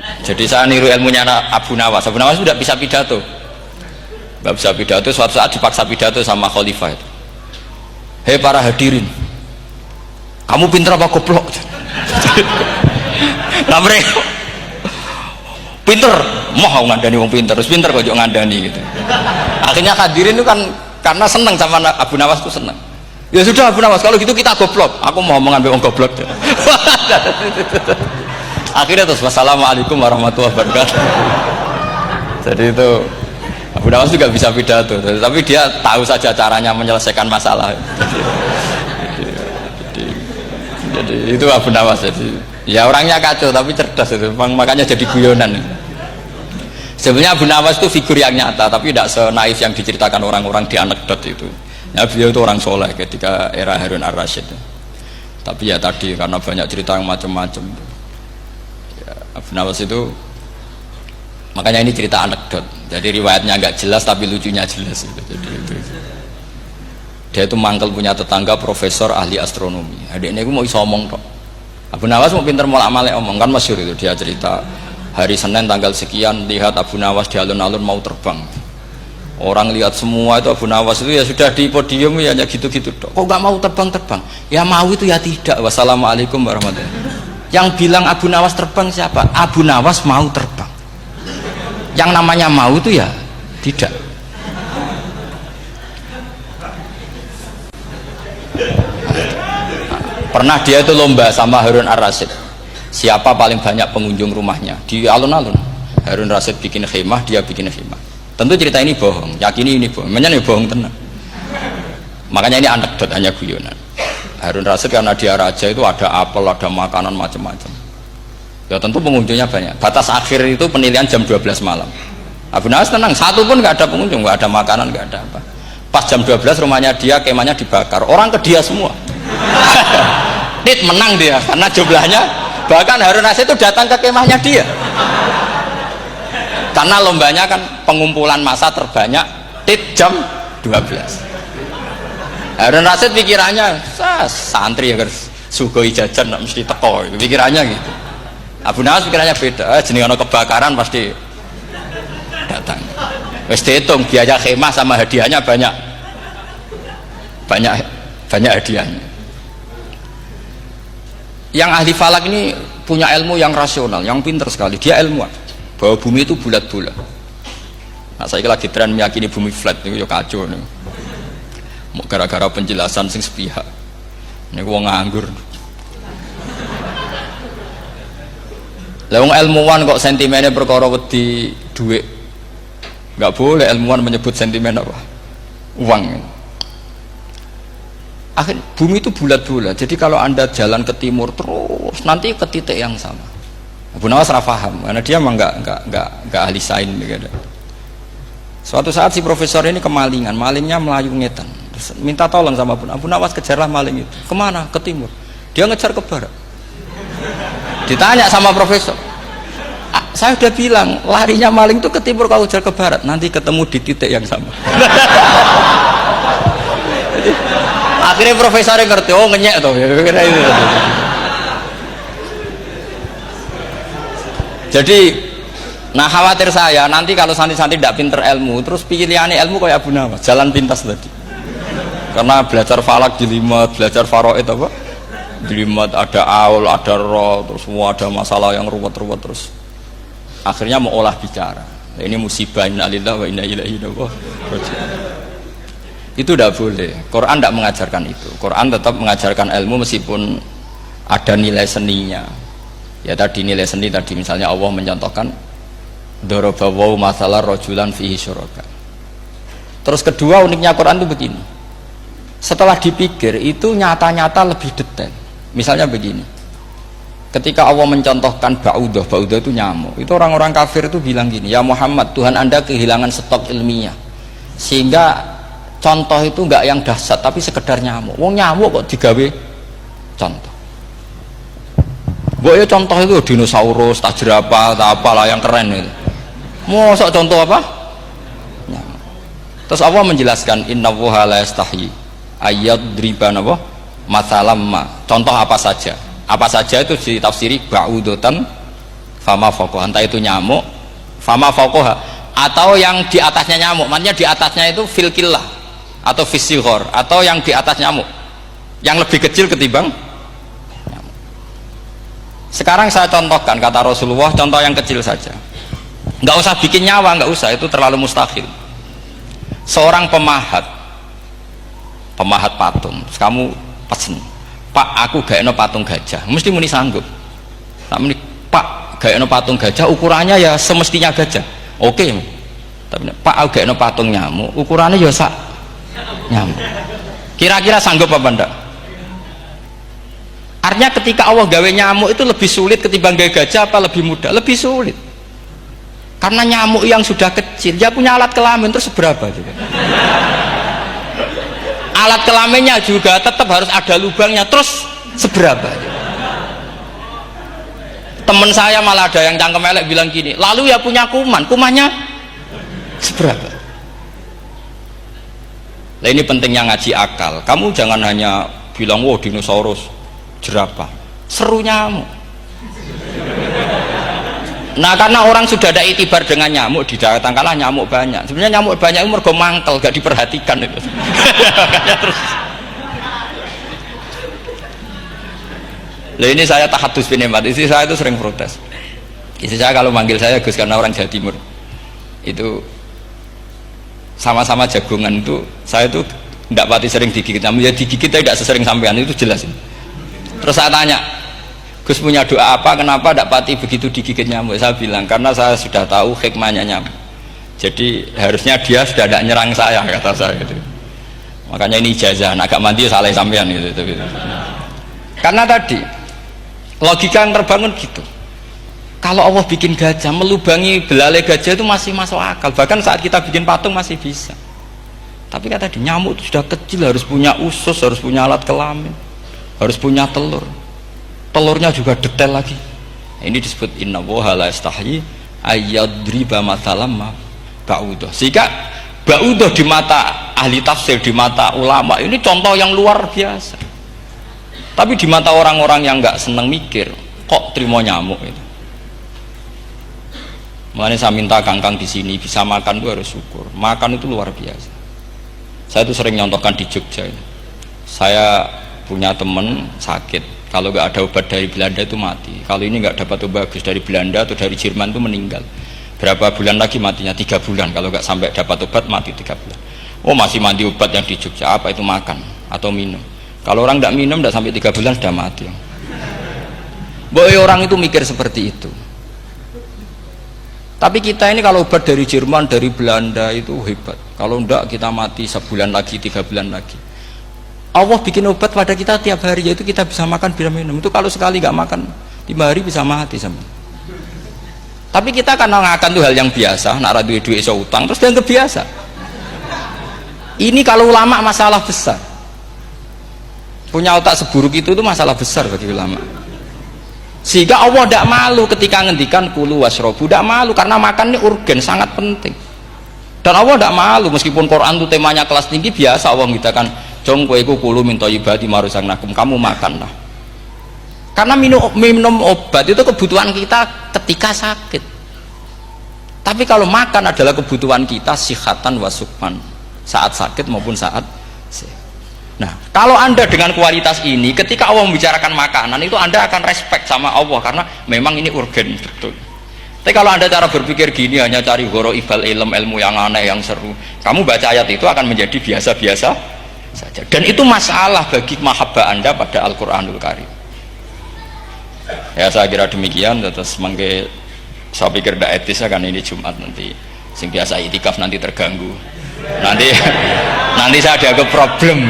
Jadi saya niru ilmunya Abu Nawas. Abu Nawas sudah bisa pidato, nggak bisa pidato. Suatu saat dipaksa pidato sama khalifah itu. Hei para hadirin, kamu pinter apa goblok? Nah mereka pinter, mau ngandani wong pinter, terus pinter kok ngandani gitu. Akhirnya hadirin itu kan karena seneng sama Abu Nawas itu seneng. Ya sudah Abu Nawas, kalau gitu kita goblok. Aku mau mengambil wong goblok. Akhirnya terus wassalamualaikum warahmatullahi wabarakatuh. Jadi itu Abu Nawas juga bisa pidato, tapi dia tahu saja caranya menyelesaikan masalah. Jadi itu Abu Nawas. Jadi ya orangnya kacau tapi cerdas itu, makanya jadi guyonan. Sebenarnya Abu Nawas itu figur yang nyata, tapi tidak senaif yang diceritakan orang-orang di anekdot itu. Ya, beliau itu orang soleh ketika era Harun ar-Rasyid. Tapi ya tadi karena banyak cerita yang macam-macam. Ya, Abu Nawas itu, makanya ini cerita anekdot. Jadi riwayatnya nggak jelas tapi lucunya jelas. Jadi itu. Dia itu mangkel punya tetangga profesor ahli astronomi. Adiknya itu mau iso omong kok. Abu Nawas mau pinter molak-malik omong, kan masyhur itu. Dia cerita hari Senin tanggal sekian lihat Abu Nawas di alun-alun mau terbang. Orang lihat semua itu Abu Nawas itu ya sudah di podium ya hanya gitu-gitu. Kok nggak mau terbang-terbang? Ya mau itu ya tidak. Wassalamualaikum warahmatullahi wabarakatuh. Yang bilang Abu Nawas terbang siapa? Abu Nawas mau terbang. Yang namanya mau itu ya tidak. Pernah dia itu lomba sama Harun ar-Rasyid, siapa paling banyak pengunjung rumahnya di alun-alun. Harun ar-Rasyid bikin khemah, dia bikin khemah. Tentu cerita ini bohong, yakini ini bohong, makanya ini bohong tenang. Makanya ini anekdot, hanya guyonan. Harun ar-Rasyid karena dia raja itu ada apel, ada makanan macam-macam. Ya tentu pengunjungnya banyak. Batas akhir itu penilaian jam 12 malam. Abu Nawas tenang, satu pun nggak ada pengunjung, nggak ada makanan, nggak ada apa. Pas jam 12 rumahnya dia, kemahnya dibakar, orang ke dia semua. Dit menang dia karena jumlahnya, bahkan Harun ar-Rasyid itu datang ke kemahnya dia karena lombanya kan pengumpulan massa terbanyak. Dit jam 12 Harun ar-Rasyid pikirannya santri ya guys, sugoi jajan mesti teko, pikirannya gitu. Abu Nawas pikirannya beda, jenenge ana kebakaran pasti datang. Wis dihitung biaya khemah sama hadiahnya banyak hadiahnya. Yang ahli falak ini punya ilmu yang rasional, yang pinter sekali. Dia ilmuwan bahwa bumi itu bulat-bulat. Nah, saya lagi tren meyakini bumi flat itu ya kacau nih. Gara-gara penjelasan sing sepihak. Ini gua nganggur. Lah wong ilmuwan kok sentimennya perkara wedi duit. Enggak boleh ilmuwan menyebut sentimen apa? Uang. Akhir bumi itu bulat-bulat. Jadi kalau Anda jalan ke timur terus nanti ke titik yang sama. Abu Nawas ora paham karena dia memang enggak ahli sains gitu. Suatu saat si profesor ini kemalingan, malingnya melayu ngetan. Terus minta tolong sama Abu Nawas, kejarlah maling itu. Kemana? Ke timur. Dia ngejar ke barat. Ditanya sama profesor, saya udah bilang larinya maling itu ke timur, kalau kejar ke barat nanti ketemu di titik yang sama. Akhirnya profesornya ngerti, oh ngenyek tuh. Jadi, nah khawatir saya nanti kalau santri-santri tidak pinter ilmu, terus pilihannya ilmu kayak Abu Nawas, jalan pintas tadi. Karena belajar falak jelimet, belajar faraid apa? Jelimet, ada aul, ada roh, terus semua ada masalah yang ruwet-ruwet terus. Akhirnya mau olah bicara. Nah, ini musibah, inna lillahi wa inna ilaihi raji'un. Itu tidak boleh. Quran tidak mengajarkan itu. Quran tetap mengajarkan ilmu meskipun ada nilai seninya. Ya tadi nilai seni tadi, misalnya Allah mencontohkan dorobawaw masalah rojulan fihi syuraka. Terus kedua uniknya Quran itu begini. Setelah dipikir itu nyata-nyata lebih detail. Misalnya begini. Ketika Allah mencontohkan ba'udah itu nyamuk. Itu orang-orang kafir itu bilang gini, ya Muhammad, Tuhan Anda kehilangan stok ilmiah. Sehingga contoh itu enggak yang dahsyat tapi sekedar nyamuk. Wong nyamuk kok digawe contoh. Mbok ya contoh itu dinosaurus, tak jerapah, tak apalah yang keren itu. Mosok contoh apa? Nyamuk. Terus Allah menjelaskan innallaha la yastahi ayyadriban apa? Matsalam ma. Contoh apa saja? Apa saja itu ditafsiri ba'udatan fama fawqaha, entah itu nyamuk fama fawqaha atau yang di atasnya nyamuk, maknanya di atasnya itu fil killah atau fisighor, atau yang di atas nyamuk yang lebih kecil ketimbang nyamuk. Sekarang saya contohkan kata Rasulullah, contoh yang kecil saja, nggak usah bikin nyawa, nggak usah, itu terlalu mustahil. Seorang pemahat patung, terus kamu pesen, Pak aku gaekno patung gajah, mesti muni sanggup. Tak muni, Pak gaekno patung gajah ukurannya ya semestinya gajah, oke. Tapi Pak aku gaekno patung nyamuk, ukurannya ya sak nyamuk, kira-kira sanggup apa enggak? Artinya ketika Allah gawe nyamuk itu lebih sulit ketimbang gawe gajah, apa lebih mudah? Lebih sulit, karena nyamuk yang sudah kecil dia punya alat kelamin, terus seberapa juga alat kelaminnya juga tetap harus ada lubangnya, terus seberapa juga. Temen saya malah ada yang cangkem elek bilang gini, lalu ya punya kumannya seberapa. Nah ini pentingnya ngaji akal, kamu jangan hanya bilang wow dinosaurus jerapah, seru nyamuk. Nah karena orang sudah ada itibar dengan nyamuk, didatangkanlah nyamuk banyak. Sebenarnya nyamuk banyak itu mergo mangkel, gak diperhatikan itu. Terus lah ini saya tahadus binemat, istri saya itu sering protes. Istri saya kalau manggil saya Gus, karena orang Jawa Timur itu sama-sama jagongan itu, saya itu tidak pati sering digigit, namun ya digigit tidak sesering sampean, itu jelas. Terus saya tanya, Gus punya doa apa, kenapa tidak pati begitu digigit nyamuk? Saya bilang karena saya sudah tahu hikmahnya nyamuk, jadi harusnya dia sudah tidak nyerang saya, kata saya gitu. Makanya ini ijazah, agak mandi salah sampean gitu. Karena tadi logika yang terbangun gitu, kalau Allah bikin gajah, melubangi belalai gajah itu masih masuk akal, bahkan saat kita bikin patung masih bisa. Tapi kata tadi nyamuk itu sudah kecil, harus punya usus, harus punya alat kelamin, harus punya telur, telurnya juga detail lagi. Ini disebut innallaha la yastahyi ayyadriba mathalam ma ba'udah. Sehingga ba'udah di mata ahli tafsir, di mata ulama ini contoh yang luar biasa. Tapi di mata orang-orang yang nggak seneng mikir, kok terima nyamuk itu. Makanya saya minta kangkang di sini bisa makan itu harus syukur. Makan itu luar biasa. Saya itu sering nyontohkan di Jogja ini. Saya punya teman sakit, kalau nggak ada obat dari Belanda itu mati. Kalau ini nggak dapat obat bagus dari Belanda atau dari Jerman itu meninggal. Berapa bulan lagi matinya? 3 bulan. Kalau nggak sampai dapat obat mati 3 bulan. Oh masih mandi obat yang di Jogja, apa itu makan atau minum? Kalau orang tidak minum tidak sampai 3 bulan sudah mati. Boy orang itu mikir seperti itu. Tapi kita ini kalau obat dari Jerman, dari Belanda itu hebat. Kalau enggak kita mati sebulan lagi, 3 bulan lagi. Allah bikin obat pada kita tiap hari, yaitu kita bisa makan bisa minum. Itu kalau sekali nggak makan 5 hari bisa mati sama. Tapi kita karena ngakan itu hal yang biasa, nak duit iso utang terus dianggap biasa. Ini kalau ulama masalah besar. Punya otak seburuk itu masalah besar bagi ulama. Sehingga Allah tidak malu ketika ngendikan kulu wasrobu, tidak malu karena makan ini urgen, sangat penting. Dan Allah tidak malu meskipun Quran itu temanya kelas tinggi, biasa Allah mengatakan jong koweku kulu min thayyibati marusang nakum, kamu makanlah. Karena minum obat itu kebutuhan kita ketika sakit. Tapi kalau makan adalah kebutuhan kita sihatan wasukman, saat sakit maupun saat sehat. Nah, kalau Anda dengan kualitas ini, ketika Allah membicarakan makanan itu Anda akan respect sama Allah karena memang ini urgen betul. Tapi kalau Anda cara berpikir gini, hanya cari goro ibal ilmu yang aneh, yang seru, kamu baca ayat itu akan menjadi biasa-biasa saja. Dan itu masalah bagi mahabbah Anda pada Al-Quranul Karim. Ya saya kira demikian. Terus mengke saya pikir tidak etis kan ini Jumat nanti. Sing biasa itikaf nanti terganggu. Nanti saya ada problem.